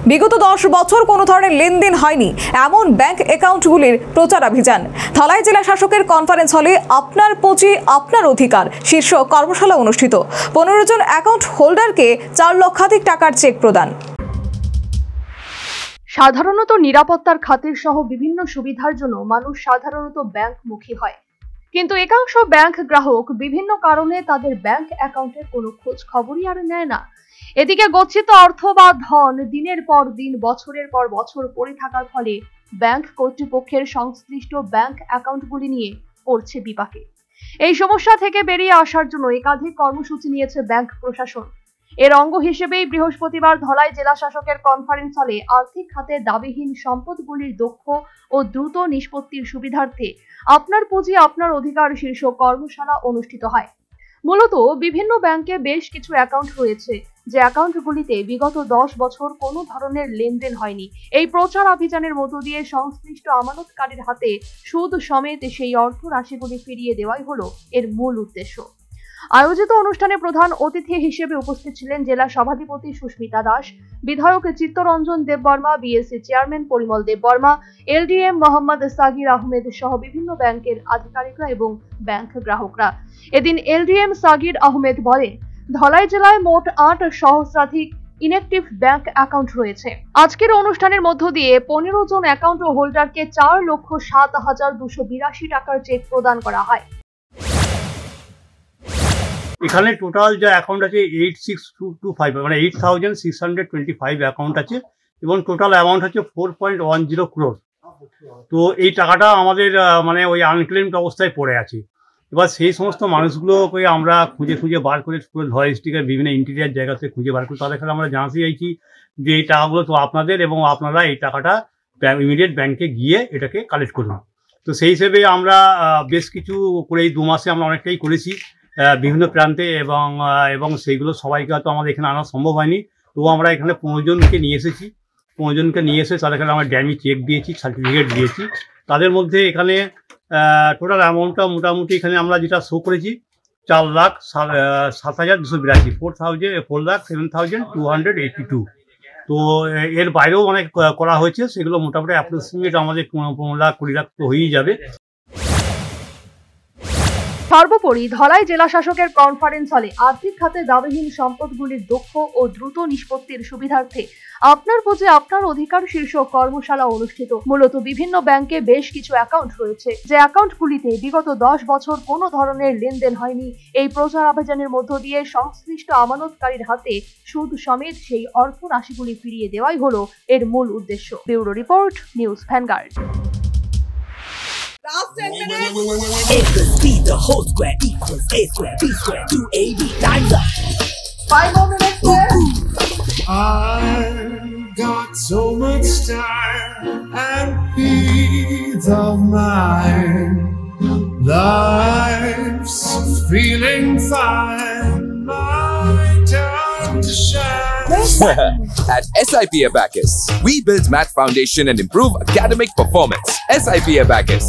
বিগত 10 বছর কোনো ধরনের লেনদেন হয়নি এমন ব্যাংক অ্যাকাউন্টগুলির প্রচারাভিযান। ধলাই জেলা শাসকের কনফারেন্স হলে আপনার পুঁজি আপনার অধিকার শীর্ষক কর্মশালা অনুষ্ঠিত। 15 জন অ্যাকাউন্ট হোল্ডারকে 4 লক্ষাধিক টাকার চেক প্রদান। সাধারণত নিরাপত্তার খাতির সহ বিভিন্ন সুবিধার জন্য মানুষ সাধারণত ব্যাংকমুখী হয়, কিন্তু একাংশ ব্যাংক গ্রাহক বিভিন্ন কারণে তাদের ব্যাংক অ্যাকাউন্টের কোনো খোঁজ খবরই আর নেয় না। এদিকে গচ্ছিত অর্থ বা ধন দিনের পর দিন বছরের পর বছর পড়ে থাকার ফলে ব্যাংক কর্তৃপক্ষের সংশ্লিষ্ট ব্যাংক অ্যাকাউন্টগুলি নিয়ে পড়ছে বিপাকে। এই সমস্যা থেকে বেরিয়ে আসার জন্য একাধিক কর্মসূচি নিয়েছে ব্যাংক প্রশাসন। এর অঙ্গ হিসেবেই বৃহস্পতিবার ধলাই জেলা শাসকের কনফারেন্স হলে আর্থিক খাতে দাবিহীন সম্পদগুলির দক্ষ ও দ্রুত নিষ্পত্তির সুবিধার্থে আপনার পুঁজি আপনার অধিকার শীর্ষক কর্মশালা অনুষ্ঠিত হয়। মূলত বিভিন্ন ব্যাংকে বেশ কিছু অ্যাকাউন্ট রয়েছে যে অ্যাকাউন্টগুলিতে বিগত 10 বছর কোনো ধরনের লেনদেন হয়নি। এই প্রচার অভিযানের মধ্য দিয়ে সংশ্লিষ্ট আমানতকারীর হাতে সুদ সমেত সেই অর্থ রাশিগুলি ফিরিয়ে দেওয়াই হলো এর মূল উদ্দেশ্য। আয়োজিত অনুষ্ঠানে প্রধান অতিথি হিসেবে উপস্থিত ছিলেন জেলা সভাধিপতি সুস্মিতা দাস, বিধায়ক Chittaranjan Debbarma, BSC chairman Parimal Debbarma, LDM Mohammad Sagir Ahmed সহ বিভিন্ন ব্যাংকের আধিকারিকরা এবং ব্যাংক গ্রাহকরা। এদিন এলডিএম সাগির আহমেদ বলেন, ধলাই জেলায় মোট 8 সহস্রাধিক ইনঅ্যাক্টিভ ব্যাংক অ্যাকাউন্ট রয়েছে। আজকের অনুষ্ঠানের মধ্য দিয়ে 15 জন অ্যাকাউন্ট হোল্ডারকে 4,07,282 টাকার চেক প্রদান করা হয়। এখানে টোটাল যা অ্যাকাউন্ট আছে 8625 মানে 8625 অ্যাকাউন্ট আছে এবং টোটাল অ্যামাউন্ট হচ্ছে 4.10 crore। তো এই টাকাটা আমাদের মানে ওই আনক্লেমড অবস্থায় পড়ে আছে। এবার সেই সমস্ত মানুষগুলোকে আমরা খুঁজে বার করে ধলাই ডিস্ট্রিক্টের বিভিন্ন ইন্টেরিয়ার জায়গাতে খুঁজে বার করে তাদের কাছে আমরা জানাতে চাইছি যে এই টাকাগুলো তো আপনাদের এবং আপনারা এই টাকাটা ইমিডিয়েট ব্যাংকে গিয়ে এটাকে কালেক্ট করুন। তো সেই হিসেবে আমরা বেশ কিছু করে এই 2 মাসে আমরা অনেকটাই করেছি বিভিন্ন প্রান্তে এবং সেইগুলো সবাইকে হয়তো আমাদের এখানে আনা সম্ভব হয়নি। তো আমরা এখানে 15 জনকে নিয়ে এসেছি। 15 জনকে নিয়ে এসে তাদের কাছে আমরা ড্যামি চেক দিয়েছি, সার্টিফিকেট দিয়েছি। তাদের মধ্যে এখানে টোটাল অ্যামাউন্টটা মোটামুটি এখানে আমরা যেটা শো করেছি 4,07,282 4,07,282। তো এর বাইরেও অনেক করা হয়েছে, সেগুলো মোটামুটি অ্যাপ্রক্সিমেট আমাদের 15 লাখ 20 লাখ তো হয়েই যাবে। সর্বোপরি ধলাই জেলা শাসকের কনফারেন্স হলে আর্থিক খাতে দাবিহীন সম্পদগুলির দক্ষ ও দ্রুত নিষ্পত্তির সুবিধার্থে আপনার পুঁজি আপনার অধিকার শীর্ষক কর্মশালা অনুষ্ঠিত। মূলত বিভিন্ন ব্যাংকে বেশ কিছু অ্যাকাউন্ট রয়েছে যে অ্যাকাউন্টগুলিতে বিগত 10 বছর কোনো ধরনের লেনদেন হয়নি। এই প্রচার অভিযানের মধ্য দিয়ে সংশ্লিষ্ট আমানতকারীর হাতে সুদ সমেত সেই অর্থ রাশিগুলি ফিরিয়ে দেওয়াই হলো এর মূল উদ্দেশ্য। Bureau report, news vanguard. Last 10 minutes. A plus B, the whole square equals A square, B square, 2AB, time's up. 5 more minutes there. I've got so much time and peace of mind. Life's feeling fine, my time to shine. At SIP Abacus, we build math foundation and improve academic performance. SIP Abacus,